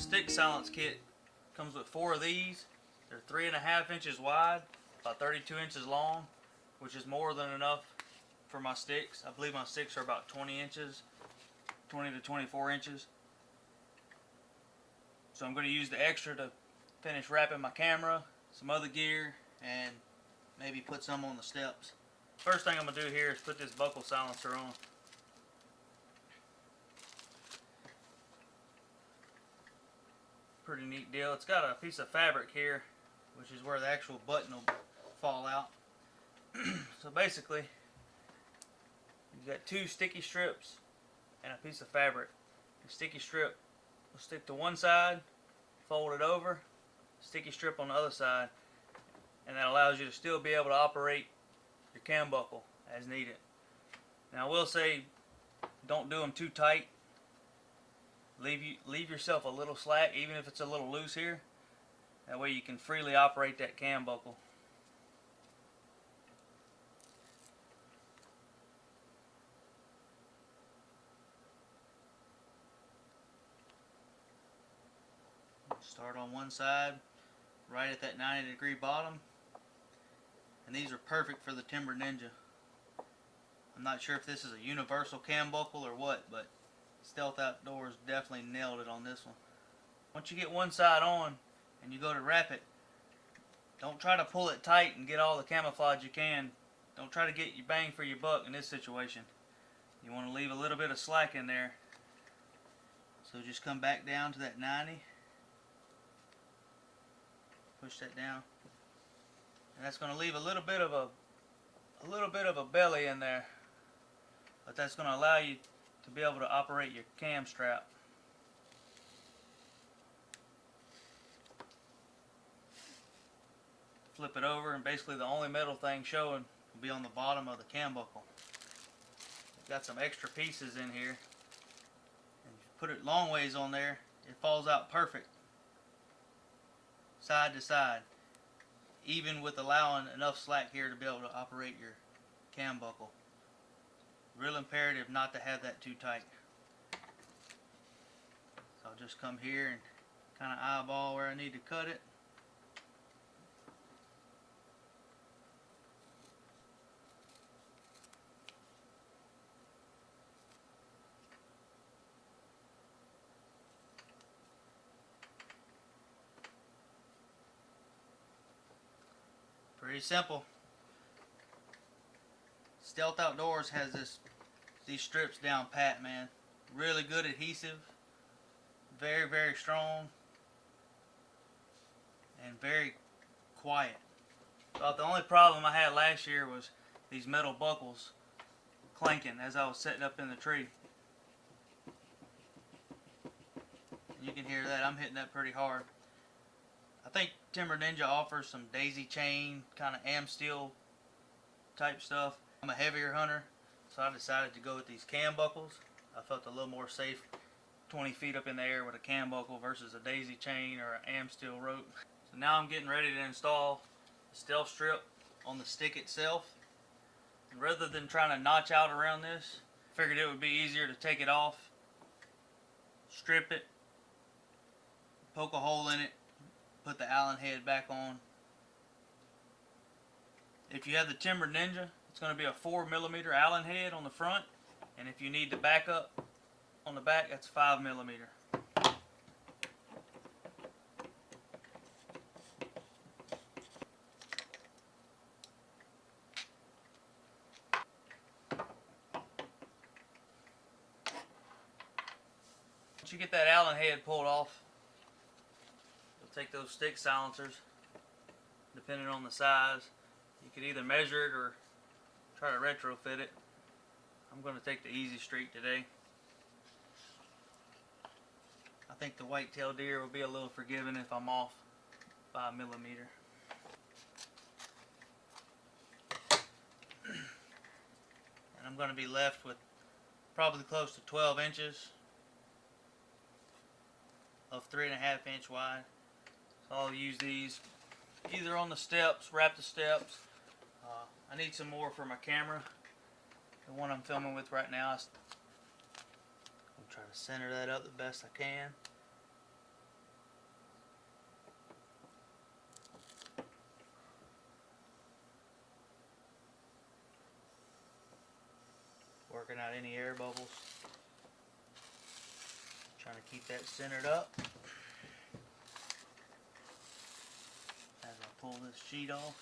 stick silence kit comes with 4 of these. They're 3.5 inches wide, about 32 inches long, which is more than enough for my sticks. I believe my sticks are about 20 inches, 20 to 24 inches. So I'm going to use the extra to finish wrapping my camera, some other gear, and maybe put some on the steps. First thing I'm going to do here is put this buckle silencer on. Pretty neat deal. It's got a piece of fabric here, which is where the actual button will fall out. So basically, you've got 2 sticky strips and a piece of fabric. The sticky strip will stick to one side, fold it over, sticky strip on the other side, and that allows you to still be able to operate your cam buckle as needed. Now I will say, don't do them too tight. Leave yourself a little slack, even if it's a little loose here. That way you can freely operate that cam buckle. Start on one side, right at that 90-degree bottom. And these are perfect for the Timber Ninja. I'm not sure if this is a universal cam buckle or what, but Stealth Outdoors definitely nailed it on this one. Once you get one side on and you go to wrap it, don't try to pull it tight and get all the camouflage you can. Don't try to get your bang for your buck in this situation. You want to leave a little bit of slack in there. So just come back down to that 90. Push that down. And that's going to leave a little bit of a belly in there. But that's going to allow you to be able to operate your cam strap. Flip it over, and basically the only metal thing showing will be on the bottom of the cam buckle. Got some extra pieces in here, and if you put it long ways on there, it falls out perfect, side to side, even with allowing enough slack here to be able to operate your cam buckle. Real imperative not to have that too tight. So I'll just come here and kind of eyeball where I need to cut it. Pretty simple. Stealth Outdoors has these strips down pat, man. Really good adhesive, very, very strong, and very quiet. About the only problem I had last year was these metal buckles clanking as I was setting up in the tree. You can hear that. I'm hitting that pretty hard. I think Timber Ninja offers some daisy chain, kind of Amsteel type stuff. I'm a heavier hunter, so I decided to go with these cam buckles. I felt a little more safe 20 feet up in the air with a cam buckle versus a daisy chain or an Amsteel rope. So now I'm getting ready to install the stealth strip on the stick itself. And rather than trying to notch out around this, I figured it would be easier to take it off, strip it, poke a hole in it, put the Allen head back on. If you have the Timber Ninja, it's going to be a 4mm Allen head on the front, and if you need the backup on the back, that's 5mm. Once you get that Allen head pulled off, you'll take those stick silencers, depending on the size. You could either measure it or try to retrofit it. I'm going to take the Easy Street today. I think the white-tailed deer will be a little forgiving if I'm off 5mm. And I'm going to be left with probably close to 12 inches of 3.5-inch wide. So I'll use these either on the steps, wrap the steps. I need some more for my camera. The one I'm filming with right now, I'm trying to center that up the best I can. working out any air bubbles. Trying to keep that centered up as I pull this sheet off.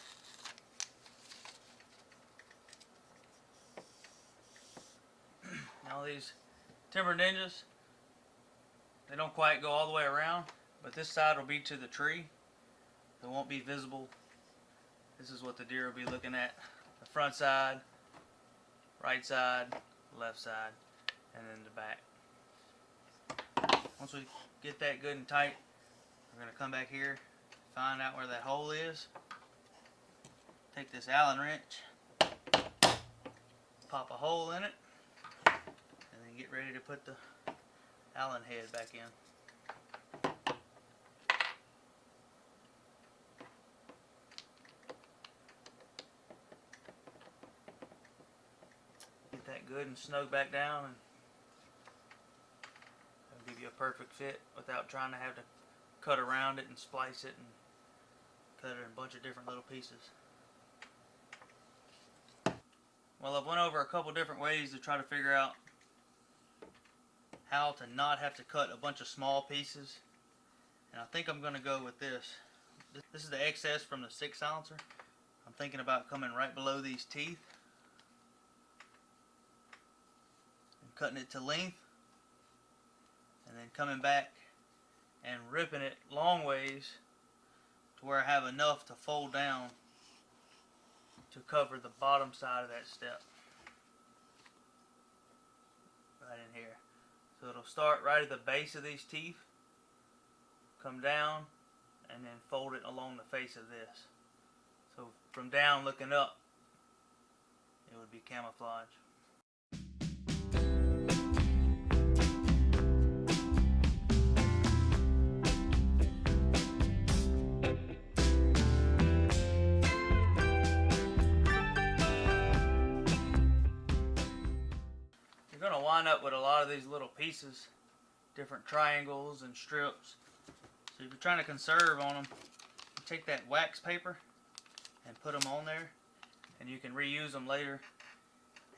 Now these Timber Ninjas, they don't quite go all the way around, but this side will be to the tree. It won't be visible. This is what the deer will be looking at. The front side, right side, left side, and then the back. Once we get that good and tight, we're going to come back here, find out where that hole is. Take this Allen wrench, pop a hole in it, and then get ready to put the Allen head back in. Get that good and snug back down, and it'll give you a perfect fit without trying to have to cut around it and splice it and cut it in a bunch of different little pieces. Well, I've went over a couple different ways to try to figure out how to not have to cut a bunch of small pieces, and I think I'm going to go with this. This is the excess from the 6 silencer. I'm thinking about coming right below these teeth and cutting it to length, and then coming back and ripping it long ways to where I have enough to fold down to cover the bottom side of that step right in here. So it'll start right at the base of these teeth, come down, and then fold it along the face of this. So from down looking up, it would be camouflage. You're going to wind up with a lot of these little pieces, different triangles and strips. So if you're trying to conserve on them, you take that wax paper and put them on there, and you can reuse them later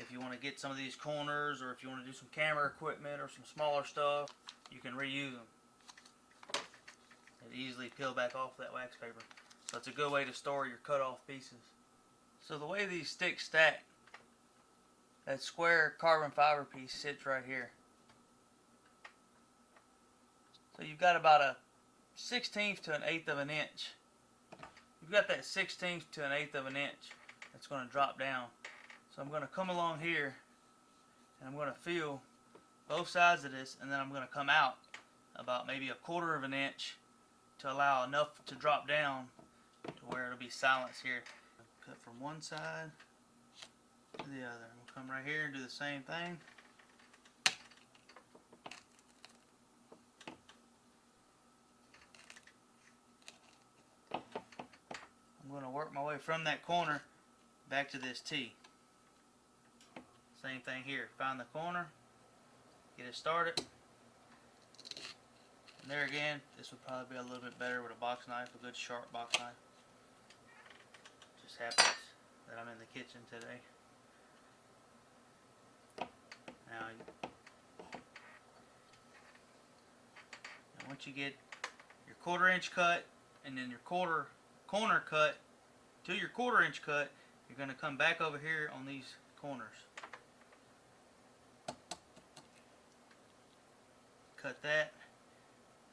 if you want to get some of these corners, or if you want to do some camera equipment or some smaller stuff, you can reuse them. It easily peel back off that wax paper. So it's a good way to store your cut off pieces. So the way these sticks stack, that square carbon fiber piece sits right here. So you've got about a 1/16 to an 1/8 of an inch. You've got that 1/16 to an 1/8 of an inch that's going to drop down. So I'm going to come along here and I'm going to feel both sides of this, and then I'm going to come out about maybe 1/4 of an inch to allow enough to drop down to where it'll be silence here. Cut from one side to the other. We'll come right here and do the same thing. I'm going to work my way from that corner back to this T. Same thing here. Find the corner, get it started. And there again, this would probably be a little bit better with a box knife, a good sharp box knife. Just happens that I'm in the kitchen today. Now, once you get your 1/4 inch cut and then your corner cut to your 1/4 inch cut, you're going to come back over here on these corners. Cut that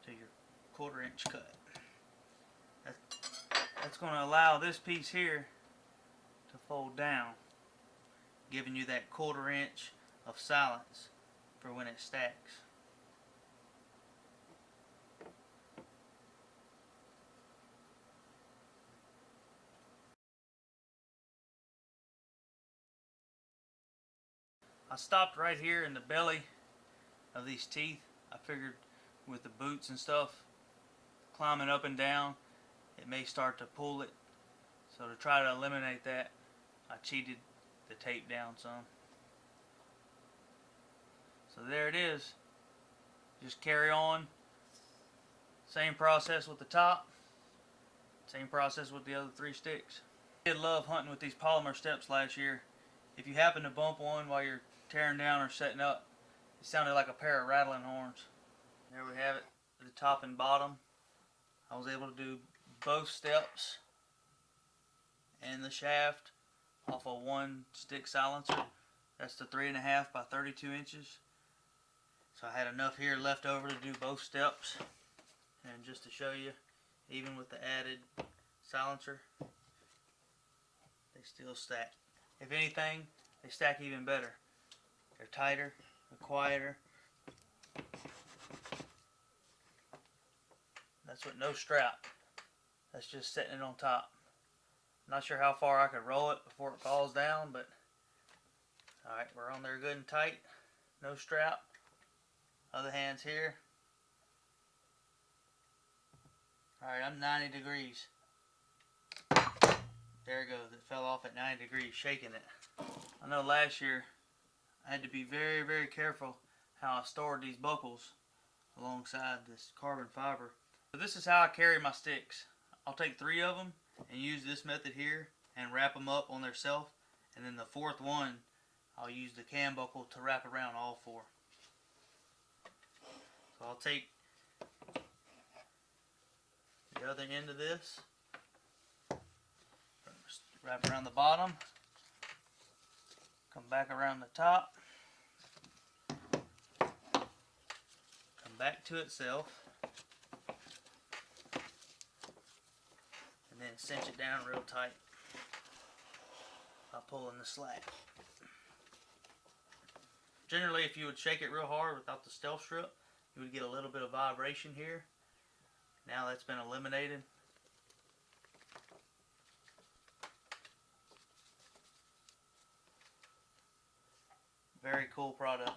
to your 1/4 inch cut. That's going to allow this piece here to fold down, giving you that 1/4 inch of silence for when it stacks. I stopped right here in the belly of these teeth. I figured with the boots and stuff climbing up and down, it may start to pull it. So to try to eliminate that, I cheated the tape down some. So there it is. Just carry on. Same process with the top. Same process with the other 3 sticks. I did love hunting with these polymer steps last year. If you happen to bump one while you're tearing down or setting up, it sounded like a pair of rattling horns. There we have it, the top and bottom. I was able to do both steps and the shaft off of one stick silencer. That's the 3.5 by 32 inches. So I had enough here left over to do both steps. And just to show you, even with the added silencer, they still stack. If anything, they stack even better. They're tighter, they're quieter. That's with no strap. That's just setting it on top. Not sure how far I could roll it before it falls down, but alright, we're on there good and tight. No strap. Other hand's here. Alright, I'm 90 degrees. There it goes. It fell off at 90 degrees, shaking it. I know last year I had to be very, very careful how I stored these buckles alongside this carbon fiber. So this is how I carry my sticks. I'll take 3 of them and use this method here and wrap them up on their self, and then the 4th one I'll use the cam buckle to wrap around all 4. So I'll take the other end of this, wrap around the bottom, come back around the top, come back to itself, and then cinch it down real tight by pulling the slack. Generally, if you would shake it real hard without the stealth strip, you would get a little bit of vibration here. Now that's been eliminated. Very cool product.